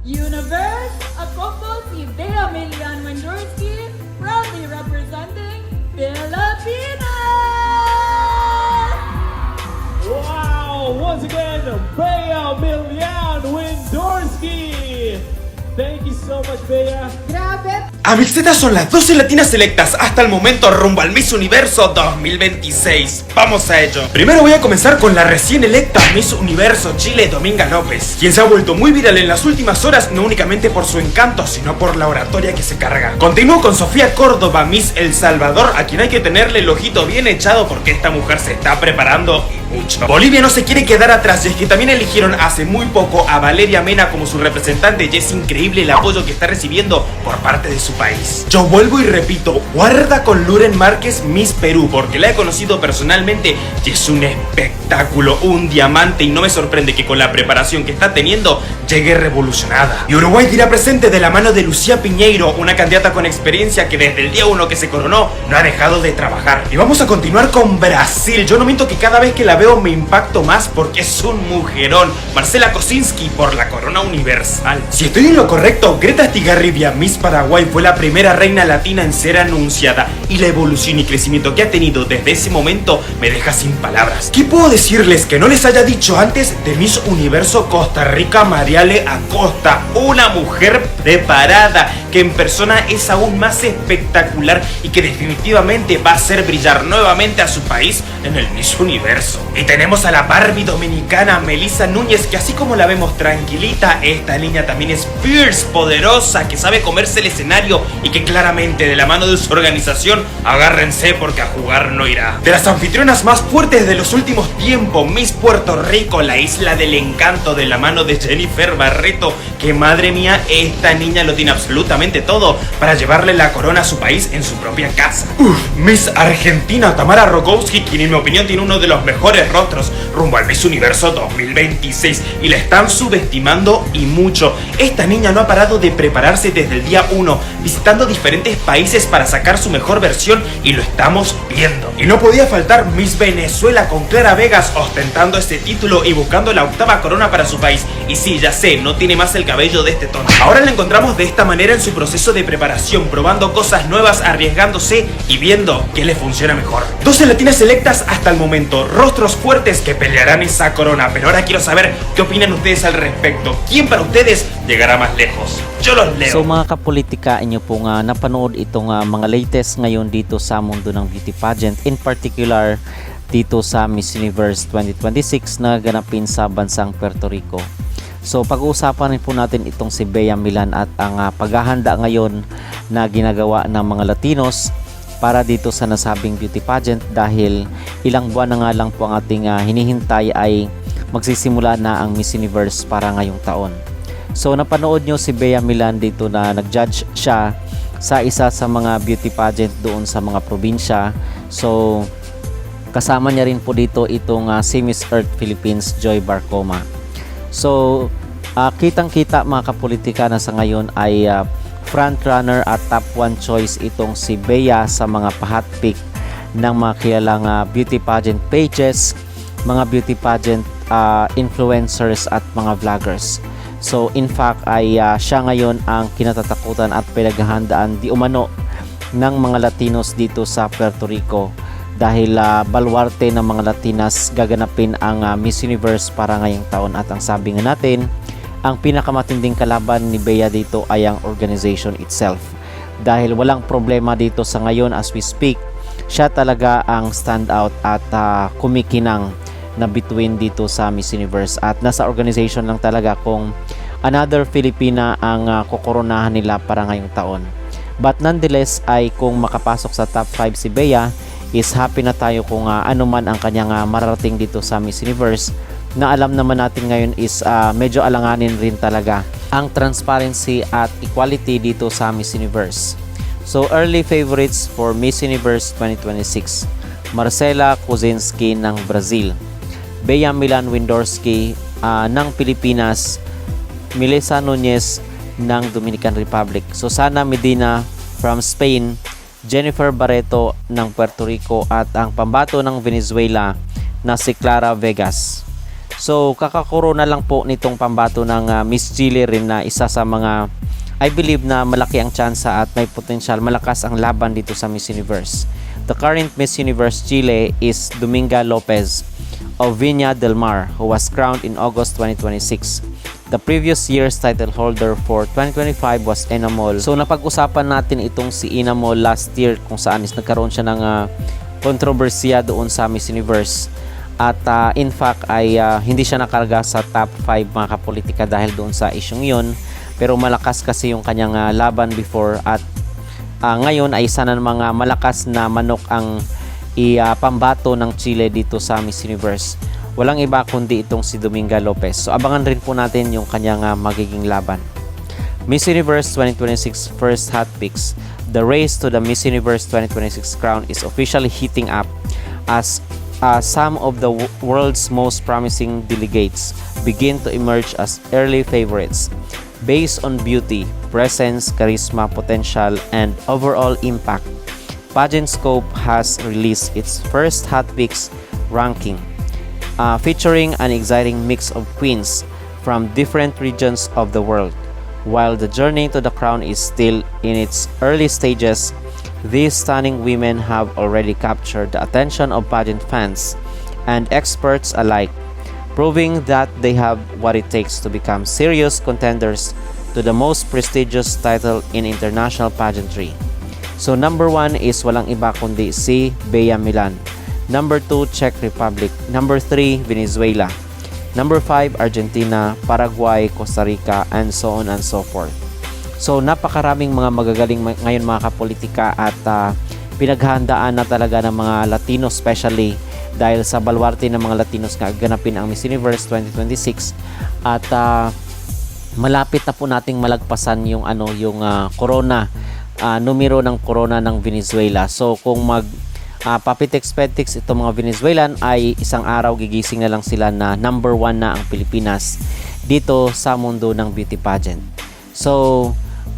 Universe, ako si Bea Milian Wendorski, proudly representing Pilipinas! Wow! Once again, Bea Milian Wendorski! Thank you so much, Bea. Grabe! Amixetas, son las 12 latinas selectas hasta el momento rumbo al Miss Universo 2026. Vamos a ello. Primero voy a comenzar con la recién electa Miss Universo Chile, Dominga López, quien se ha vuelto muy viral en las últimas horas, no únicamente por su encanto, sino por la oratoria que se carga. Continúo con Sofía Córdoba, Miss El Salvador, a quien hay que tenerle el ojito bien echado porque esta mujer se está preparando y mucho. Bolivia no se quiere quedar atrás, y es que también eligieron hace muy poco a Valeria Mena como su representante, y es increíble el apoyo que está recibiendo por parte de su país. Yo vuelvo y repito, guarda con Luren Márquez, Miss Perú, porque la he conocido personalmente y es un espectáculo, un diamante, y no me sorprende que con la preparación que está teniendo llegue revolucionada. Y Uruguay dirá presente de la mano de Lucía Piñeiro, una candidata con experiencia que desde el día 1 que se coronó no ha dejado de trabajar. Y vamos a continuar con Brasil. Yo no miento que cada vez que la veo me impacto más porque es un mujerón. Marcela Kosinski por la corona universal. Si estoy en lo correcto, Greta Estigarribia, Miss Paraguay, fue la primera reina latina en ser anunciada, y la evolución y crecimiento que ha tenido desde ese momento me deja sin palabras. ¿Qué puedo decirles que no les haya dicho antes de Miss Universo Costa Rica, Mariale Acosta? Una mujer preparada que en persona es aún más espectacular y que definitivamente va a hacer brillar nuevamente a su país en el Miss Universo. Y tenemos a la Barbie dominicana Melissa Núñez, que así como la vemos tranquilita, esta niña también es fierce, poderosa, que sabe comerse el escenario y que claramente de la mano de su organización, agárrense porque a jugar no irá. De las anfitrionas más fuertes de los últimos tiempos, Miss Puerto Rico, la isla del encanto, de la mano de Jennifer Barreto, que madre mía, esta niña lo tiene absolutamente todo para llevarle la corona a su país en su propia casa. Miss Argentina Tamara Rogowski, quien en mi opinión tiene uno de los mejores rostros rumbo al Miss Universo 2026, y la están subestimando y mucho. Esta niña no ha parado de prepararse desde el día 1, visitando diferentes países para sacar su mejor versión, y lo estamos viendo. Y no podía faltar Miss Venezuela con Clara Vegas ostentando este título y buscando la 8ª corona para su país. Y sí, ya sé, no tiene más el cabello de este tono. Ahora la encontramos de esta manera en su proceso de preparación, probando cosas nuevas, arriesgándose y viendo qué le funciona mejor. 12 latinas selectas hasta el momento, rostros fuertes que pelearán esa corona, pero ahora quiero saber qué opinan ustedes al respecto. ¿Quién para ustedes llegará más lejos? Yo los leo. So mga kapolitika, inyo pong napanood itong mga latest ngayon dito sa mundo ng beauty pageant, in particular dito sa Miss Universe 2026 na ganapin sa bansang Puerto Rico. So pag-uusapan rin po natin itong si Bea Milan at ang paghahanda ngayon na ginagawa ng mga Latinos para dito sa nasabing beauty pageant, dahil ilang buwan na nga lang po ang ating hinihintay ay magsisimula na ang Miss Universe para ngayong taon. So napanood nyo si Bea Milan dito na nag-judge siya sa isa sa mga beauty pageant doon sa mga probinsya. So kasama niya rin po dito itong si Miss Earth Philippines Joy Barcoma. So kitang-kita mga kapolitika na sa ngayon ay front runner at top 1 choice itong si Bea sa mga pa-hot pick ng mga kilalang beauty pageant pages, mga beauty pageant influencers at mga vloggers. So in fact ay siya ngayon ang kinatatakutan at pinaghahandaan di umano ng mga Latinos dito sa Puerto Rico, dahil balwarte ng mga Latinas gaganapin ang Miss Universe para ngayong taon. At ang sabi nga natin, ang pinakamatinding kalaban ni Bea dito ay ang organization itself, dahil walang problema dito sa ngayon as we speak. Siya talaga ang standout at kumikinang na between dito sa Miss Universe, at nasa organization lang talaga kung another Filipina ang kukoronahan nila para ngayong taon. But nonetheless ay kung makapasok sa top 5 si Bea, is happy na tayo kung ano man ang kanyang mararating dito sa Miss Universe, na alam naman natin ngayon is medyo alanganin rin talaga ang transparency at equality dito sa Miss Universe. So early favorites for Miss Universe 2026, Marcela Kosinski ng Brazil, Bea Milan Wendorski ng Pilipinas, Melissa Núñez ng Dominican Republic, Susana Medina from Spain, Jennifer Barreto ng Puerto Rico, at ang pambato ng Venezuela na si Clara Vegas. So kakakorona lang po nitong pambato ng Miss Chile rin na isa sa mga I believe na malaki ang tsansa at may potensyal malakas ang laban dito sa Miss Universe. The current Miss Universe Chile is Dominga Lopez of Viña del Mar, who was crowned in August 2026. The previous year's title holder for 2025 was Enamol. So napag-usapan natin itong si Enamol last year kung saan is nagkaroon siya ng kontrobersiya doon sa Miss Universe. At in fact ay hindi siya nakarga sa top 5 mga kapolitika dahil doon sa isyong yun. Pero malakas kasi yung kanyang laban before at ngayon ay isa na mga malakas na manok ang pambato ng Chile dito sa Miss Universe. Walang iba kundi itong si Dominga Lopez. So abangan rin po natin yung kanyang magiging laban. Miss Universe 2026 first hot picks. The race to the Miss Universe 2026 crown is officially heating up as some of the world's most promising delegates begin to emerge as early favorites. Based on beauty, presence, charisma, potential, and overall impact, Pageant Scope has released its first hot picks ranking, featuring an exciting mix of queens from different regions of the world. While the journey to the crown is still in its early stages, these stunning women have already captured the attention of pageant fans and experts alike, proving that they have what it takes to become serious contenders to the most prestigious title in international pageantry. So number 1 is walang iba kundi si Bea Milan. Number 2, Czech Republic. Number 3, Venezuela. Number 5, Argentina, Paraguay, Costa Rica, and so on and so forth. So napakaraming mga magagaling ngayon mga kapolitika at pinaghahandaan na talaga ng mga Latino especially dahil sa balwarte ng mga Latinos nga ganapin ang Miss Universe 2026 at malapit na po nating malagpasan yung corona numero ng corona ng Venezuela. So kung papitex-petex itong mga Venezuelan ay isang araw gigising na lang sila na number 1 na ang Pilipinas dito sa mundo ng beauty pageant. So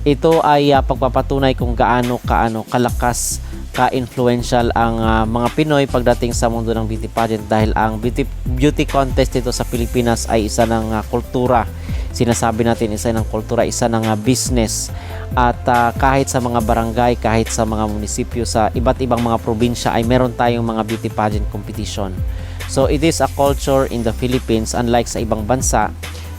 ito ay pagpapatunay kung gaano kalakas ka-influential ang mga Pinoy pagdating sa mundo ng beauty pageant dahil ang beauty contest dito sa Pilipinas ay isa ng kultura. Sinasabi natin isa ng kultura, isa ng business at kahit sa mga barangay, kahit sa mga munisipyo sa iba't ibang mga probinsya ay meron tayong mga beauty pageant competition. So it is a culture in the Philippines unlike sa ibang bansa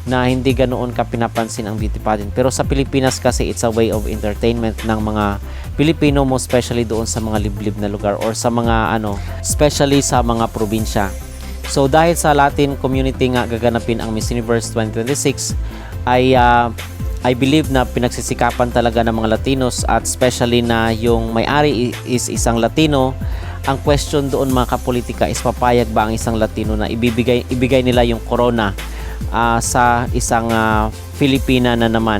na hindi ganoon ka pinapansin ang beauty pageant. Pero sa Pilipinas kasi it's a way of entertainment ng mga Pilipino, most especially doon sa mga liblib na lugar or sa mga especially sa mga probinsya. So dahil sa Latin community nga gaganapin ang Miss Universe 2026 ay I believe na pinagsisikapan talaga ng mga Latinos at especially na yung may-ari is isang Latino. Ang question doon mga kapolitika is papayag ba ang isang Latino na ibigay nila yung corona sa isang Filipina na naman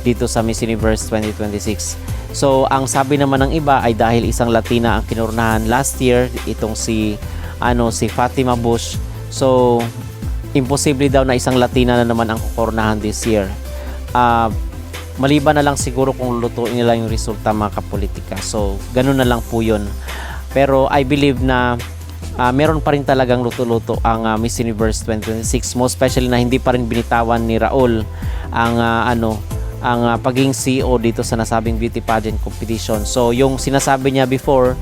dito sa Miss Universe 2026. So ang sabi naman ng iba ay dahil isang Latina ang kinoronahan last year, itong si Fatima Bush. So imposible daw na isang Latina na naman ang kukoronahan this year. Maliban na lang siguro kung lutuin nila yung resulta mga kapolitika. So ganun na lang po yun. Pero I believe na meron pa rin talagang luto-luto ang Miss Universe 2026, most especially na hindi pa rin binitawan ni Raul ang pagiging CEO dito sa nasabing beauty pageant competition. So yung sinasabi niya before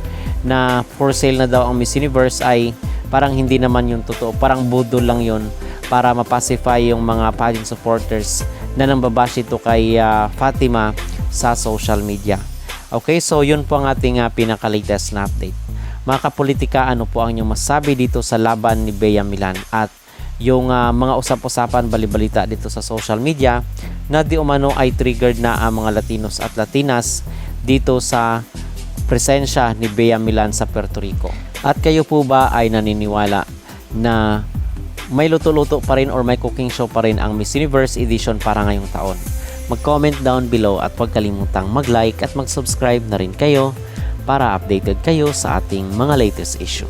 na for sale na daw ang Miss Universe ay parang hindi naman yung totoo, parang budol lang yun para mapacify yung mga pageant supporters na nambabash ito kay Fatima sa social media. Okay, so yun po ang ating pinaka-latest na update. Mga kapolitika, ano po ang inyong masabi dito sa laban ni Bea Milan at yung mga usap-usapan balibalita dito sa social media na di umano ay triggered na ang mga Latinos at Latinas dito sa presensya ni Bea Milan sa Puerto Rico. At kayo po ba ay naniniwala na may luto-luto pa rin or may cooking show pa rin ang Miss Universe edition para ngayong taon? Mag-comment down below at huwag kalimutang mag-like at mag-subscribe na rin kayo para updated kayo sa ating mga latest issue.